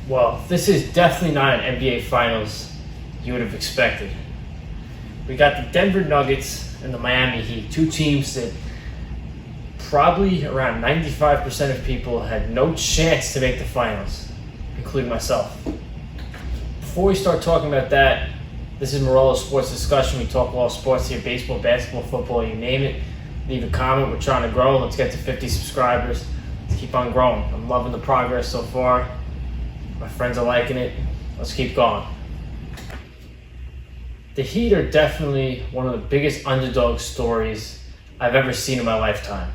Well, this is definitely not an NBA Finals you would have expected. We got the Denver Nuggets and the Miami Heat, two teams that probably around 95% of people had no chance to make the finals, including myself. Before we start talking about that, this is Morello's Sports Discussion. We talk all sports here, baseball, basketball, football, you name it. Leave a comment. We're trying to grow. Let's get to 50 subscribers. Let's keep on growing. I'm loving the progress so far. My friends are liking it. Let's keep going. The Heat are definitely one of the biggest underdog stories I've ever seen in my lifetime.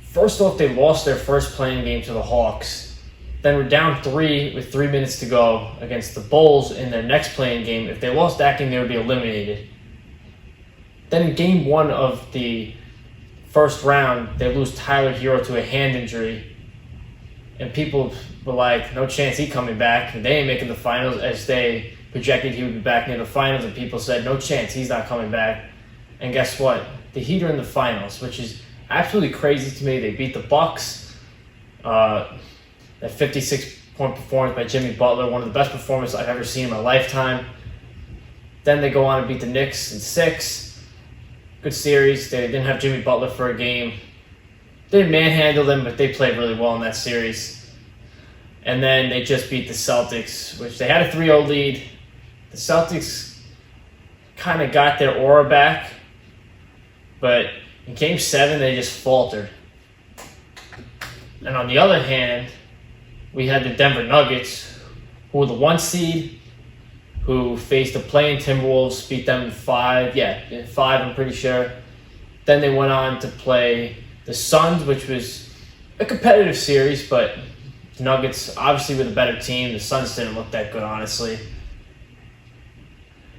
First off, they lost their first playing game to the Hawks. Then were down 3 with 3 minutes to go against the Bulls in their next playing game. If they lost that game, they would be eliminated. Then in game 1 of the first round, they lose Tyler Hero to a hand injury. And people were like, no chance he coming back. And they ain't making the finals, as they projected he would be back near the finals. And people said, no chance, he's not coming back. And guess what? The Heat are in the finals, which is absolutely crazy to me. They beat the Bucks. That 56-point performance by Jimmy Butler, one of the best performances I've ever seen in my lifetime. Then they go on and beat the Knicks in 6. Good series. They didn't have Jimmy Butler for a game. They didn't manhandle them, but they played really well in that series. And then they just beat the Celtics, which they had a 3-0 lead. The Celtics kind of got their aura back, but in Game 7, they just faltered. And on the other hand, we had the Denver Nuggets, who were the 1 seed, who faced the playing Timberwolves, beat them in 5. In 5, I'm pretty sure. Then they went on to play the Suns, which was a competitive series, but the Nuggets obviously were the better team. The Suns didn't look that good, honestly.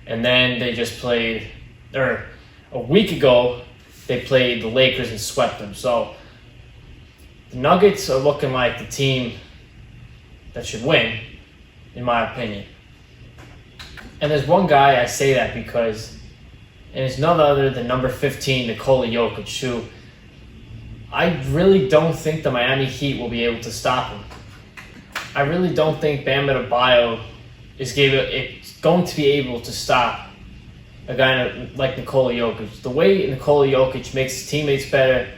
And then they just played, or a week ago, they played the Lakers and swept them. So the Nuggets are looking like the team that should win, in my opinion. And there's one guy I say that because, and it's none other than number 15, Nikola Jokic, who I really don't think the Miami Heat will be able to stop him. I really don't think Bam Adebayo is going to be able to stop a guy like Nikola Jokic. The way Nikola Jokic makes his teammates better,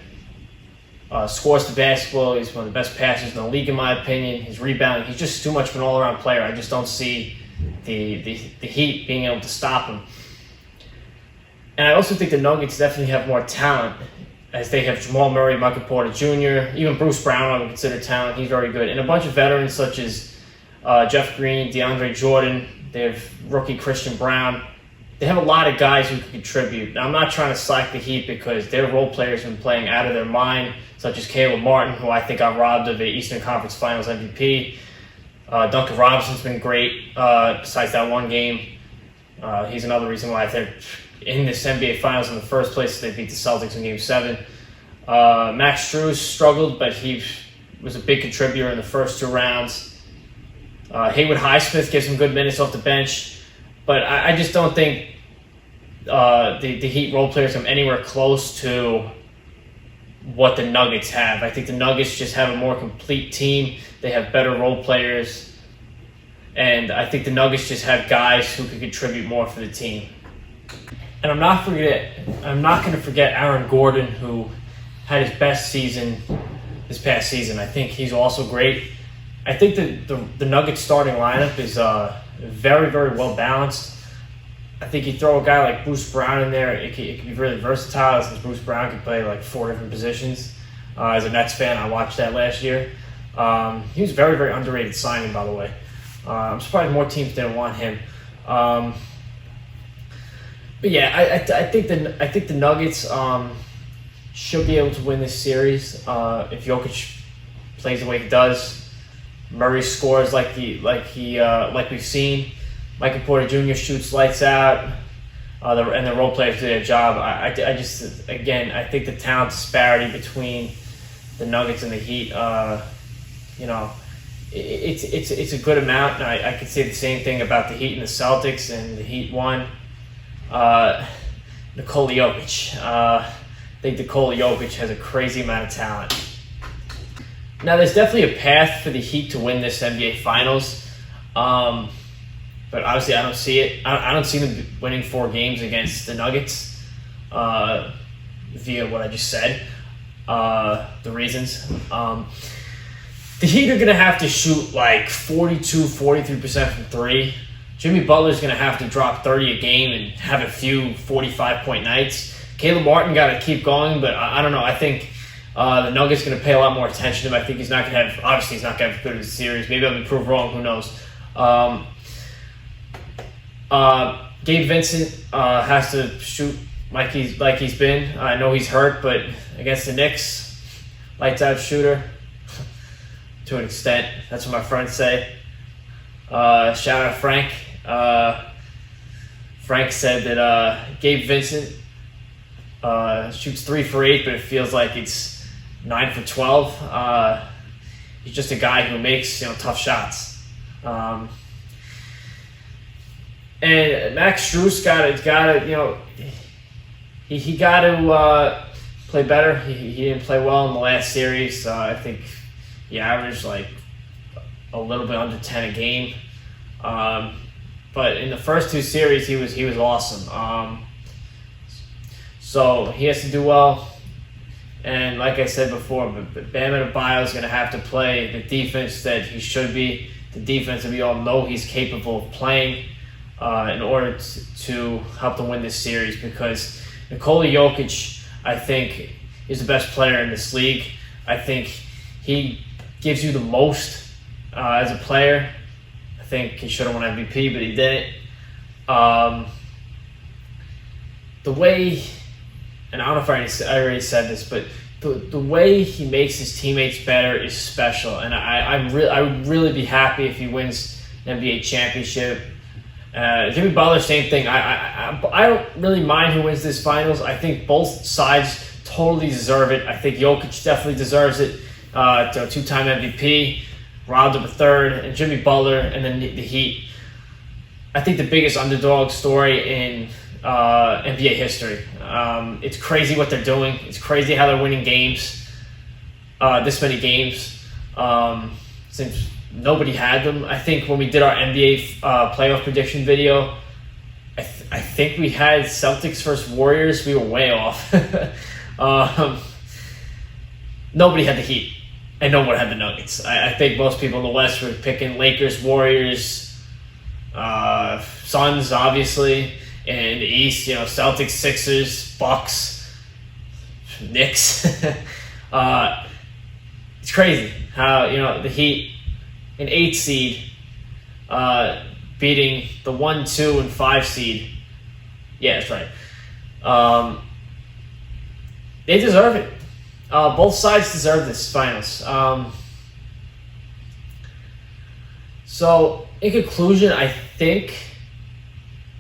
scores the basketball, he's one of the best passers in the league in my opinion. His rebounding, he's just too much of an all-around player. I just don't see the Heat being able to stop him. And I also think the Nuggets definitely have more talent, as they have Jamal Murray, Michael Porter Jr., even Bruce Brown I would consider talent. He's very good. And a bunch of veterans such as Jeff Green, DeAndre Jordan. They have rookie Christian Brown. They have a lot of guys who can contribute. Now, I'm not trying to slack the Heat because their role players have been playing out of their mind, such as Caleb Martin, who I think got robbed of the Eastern Conference Finals MVP. Duncan Robinson's been great besides that one game. He's another reason why they're in this NBA Finals in the first place. They beat the Celtics in Game 7. Max Strus struggled, but he was a big contributor in the first 2 rounds. Haywood Highsmith gives him good minutes off the bench, but I just don't think the Heat role players come anywhere close to what the Nuggets have. I think the Nuggets just have a more complete team. They have better role players, and I think the Nuggets just have guys who can contribute more for the team. And I'm not going to forget Aaron Gordon, who had his best season this past season. I think he's also great. I think the Nuggets starting lineup is very, very well balanced. I think you throw a guy like Bruce Brown in there, it can be really versatile, since Bruce Brown can play like 4 different positions. As a Nets fan, I watched that last year. He was a very, very underrated signing, by the way. I'm surprised more teams didn't want him. But yeah, I think the Nuggets should be able to win this series if Jokic plays the way he does. Murray scores like we've seen. Michael Porter Jr. shoots lights out, and the role players do their job. I think the talent disparity between the Nuggets and the Heat, it's a good amount. And I could say the same thing about the Heat and the Celtics, and the Heat won. Nikola Jokic. I think Nikola Jokic has a crazy amount of talent. Now, there's definitely a path for the Heat to win this NBA Finals, but obviously I don't see it. I don't see them winning 4 games against the Nuggets via what I just said, the reasons. The Heat are going to have to shoot like 42, 43% from 3. Jimmy Butler's going to have to drop 30 a game and have a few 45-point nights. Caleb Martin got to keep going, but I don't know. I think the Nuggets going to pay a lot more attention to him. I think he's not going to have, obviously he's not going to have a good series. Maybe I'll be proved wrong. Who knows? Gabe Vincent has to shoot like he's been. I know he's hurt, but against the Knicks, lights out shooter to an extent. That's what my friends say. Shout out Frank. Frank said that Gabe Vincent shoots 3 for 8, but it feels like it's 9 for 12. He's just a guy who makes tough shots. And Max Strus got to he got to play better. He didn't play well in the last series. I think he averaged like a little bit under 10 a game. But in the first 2 series, he was awesome. So he has to do well. And like I said before, Bam Adebayo is going to have to play the defense that he should be, the defense that we all know he's capable of playing in order to help them win this series, because Nikola Jokic, I think, is the best player in this league. I think he gives you the most as a player. I think he should have won MVP, but he didn't. The way, and I don't know if I already said this, but the way he makes his teammates better is special, and I would really be happy if he wins an NBA championship. Jimmy Butler, same thing. I don't really mind who wins this finals. I think both sides totally deserve it. I think Jokic definitely deserves it. 2-time MVP, Rondo the third, and Jimmy Butler, and then the Heat. I think the biggest underdog story in NBA history. It's crazy what they're doing. It's crazy how they're winning games, this many games, since nobody had them. I think when we did our NBA playoff prediction video, I think we had Celtics versus Warriors. We were way off. Nobody had the Heat, and no one had the Nuggets. I think most people in the West were picking Lakers, Warriors, Suns, obviously. In the East, Celtics, Sixers, Bucks, Knicks. It's crazy how, the Heat, an 8 seed, beating the 1, 2, and 5 seed. Yeah, that's right. They deserve it. Both sides deserve this finals. So, in conclusion, I think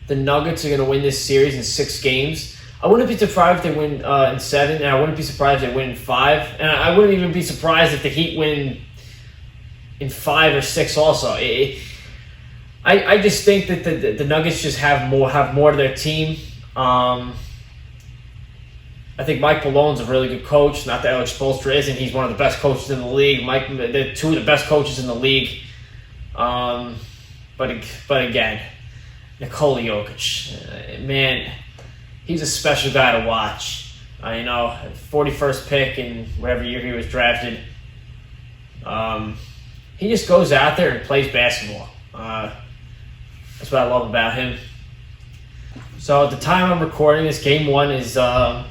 the Nuggets are going to win this series in 6 games. I wouldn't be surprised if they win in 7, and I wouldn't be surprised if they win in 5. And I wouldn't even be surprised if the Heat win in 5 or 6 also. I just think that the Nuggets just have more to their team. I think Mike Malone's a really good coach. Not that Alex Spoelstra isn't. He's one of the best coaches in the league. They're 2 of the best coaches in the league. But again, Nikola Jokic, man, he's a special guy to watch. 41st pick in whatever year he was drafted. He just goes out there and plays basketball. That's what I love about him. So at the time I'm recording this, Game 1 is less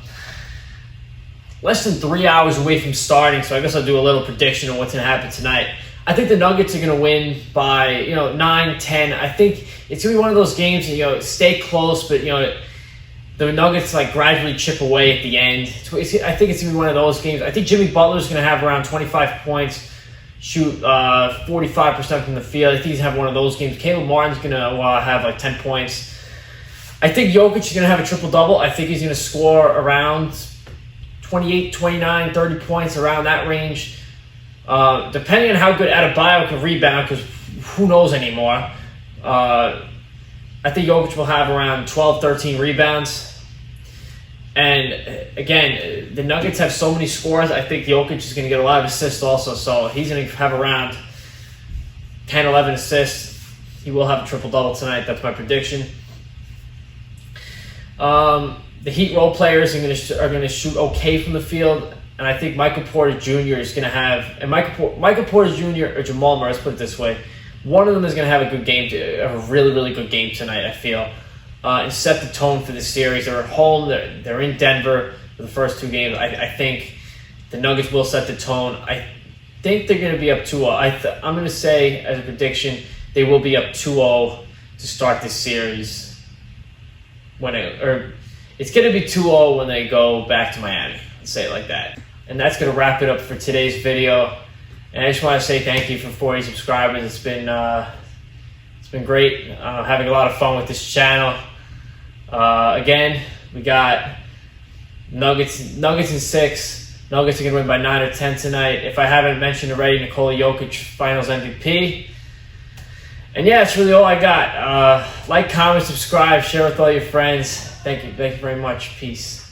than 3 hours away from starting, so I guess I'll do a little prediction on what's going to happen tonight. I think the Nuggets are going to win by 9, 10. I think it's going to be one of those games stay close, but the Nuggets gradually chip away at the end. I think it's going to be one of those games. I think Jimmy Butler's going to have around 25 points, shoot 45% from the field. I think he's going to have one of those games. Caleb Martin's going to have 10 points. I think Jokic is going to have a triple-double. I think he's going to score around 28, 29, 30 points, around that range. Depending on how good Adebayo can rebound, because who knows anymore. I think Jokic will have around 12, 13 rebounds. And again, the Nuggets have so many scores. I think Jokic is going to get a lot of assists also. So he's going to have around 10, 11 assists. He will have a triple-double tonight. That's my prediction. The Heat role players are going to shoot okay from the field. And I think Michael Porter Jr. is going to have... And Michael Porter Jr. or Jamal Murray, let's put it this way. One of them is going to have a good game, a really, really good game tonight, I feel. And set the tone for the series. They're at home. They're in Denver for the first two games. I think the Nuggets will set the tone. I think they're going to be up 2-0. I'm going to say, as a prediction, they will be up 2-0 to start this series. It's going to be 2-0 when they go back to Miami. Let's say it like that. And that's going to wrap it up for today's video. And I just want to say thank you for 40 subscribers. It's been great. Having a lot of fun with this channel. Again, we got Nuggets in 6. Nuggets are going to win by 9 or 10 tonight. If I haven't mentioned already, Nikola Jokic, Finals MVP. And yeah, that's really all I got. Like, comment, subscribe, share with all your friends. Thank you very much. Peace.